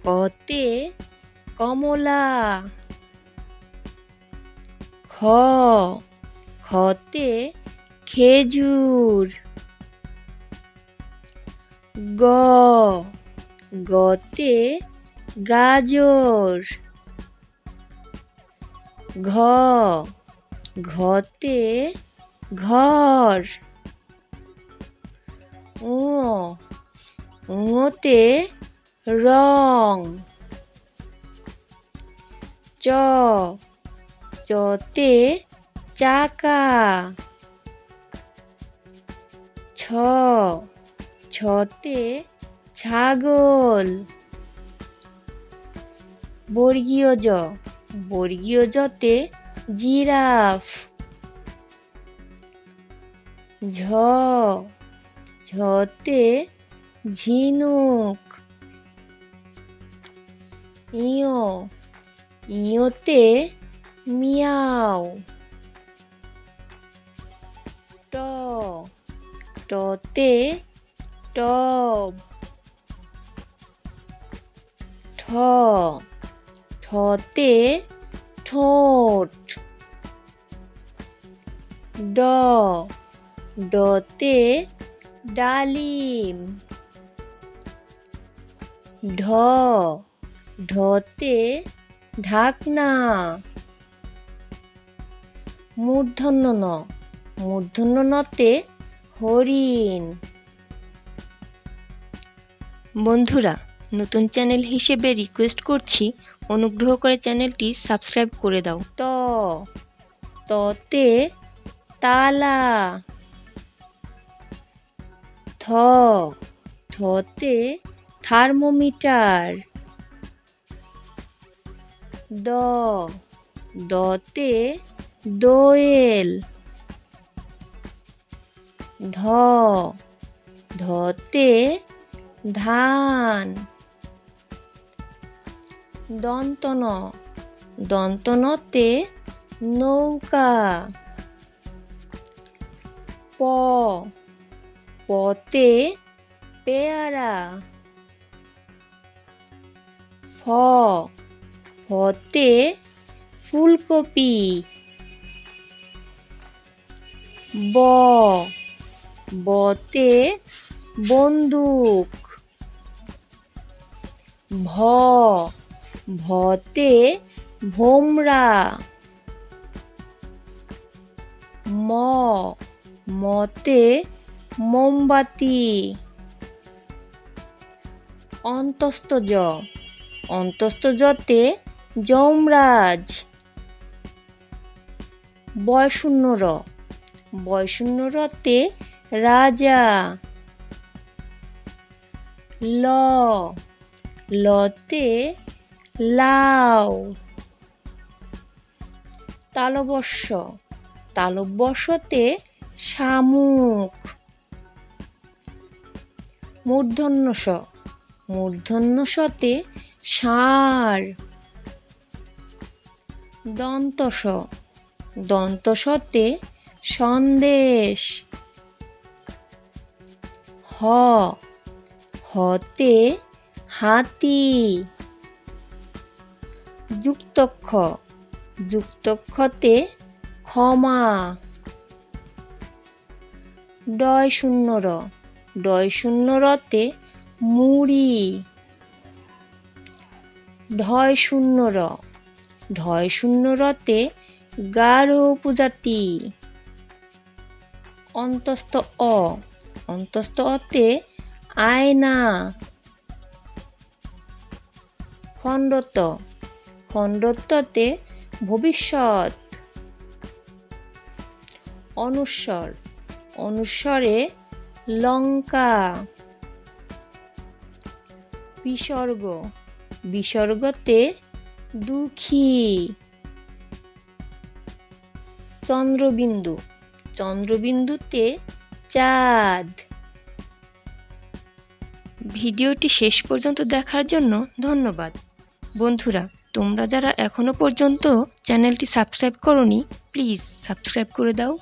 কতে কমলা। খতে খেজুর। গতে গাজর। ঘতে ঘর। ঙতে রং। চতে চাকা। ছতে ছাগল। বর্গীয় জতে জিরাফ। ঝতে ঝিনুক। ইয়োতে মিয়াও। টতে টব। ঠতে ঠোঁট। ডতে ডালিম। ঢতে ঢাকনা। মূর্ধন্য নতে হরিণ। বন্ধুরা, নতুন চ্যানেল হিসেবে রিকোয়েস্ট করছি, অনুগ্রহ করে চ্যানেলটি সাবস্ক্রাইব করে দাও। ততে তালা। থতে থার্মোমিটার। দতে দোয়েল। ধতে ধান। দন্তনতে নৌকা। পতে পেয়ারা। ফতে ফুলকপি। বতে বন্দুক। ভতে ভোমরা। মতে মোমবাতি। অন্তস্থ জতে যমরাজ। বয়শূন্য রতে রাজা। লতে লাউ। তালব্যস্যতে শামুক। মূর্ধন্য শতে ষাঁড়। দন্তসতে সন্দেশ। হতে হাতি। যুক্তক্ষতে ক্ষমা। ডয়শূন্য রতে মুড়ি। ঢয়শূন্য রতে গাঢ় উপজাতি। অন্তস্থ অতে আয়না। খণ্ডত্বতে ভবিষ্যৎ। অনুস্বরে লঙ্কা। বিসর্গতে দুঃখী। চন্দ্রবিন্দুতে চাঁদ। ভিডিওটি শেষ পর্যন্ত দেখার জন্য ধন্যবাদ। বন্ধুরা, তোমরা যারা এখনো পর্যন্ত চ্যানেলটি সাবস্ক্রাইব করোনি, প্লিজ সাবস্ক্রাইব করে দাও।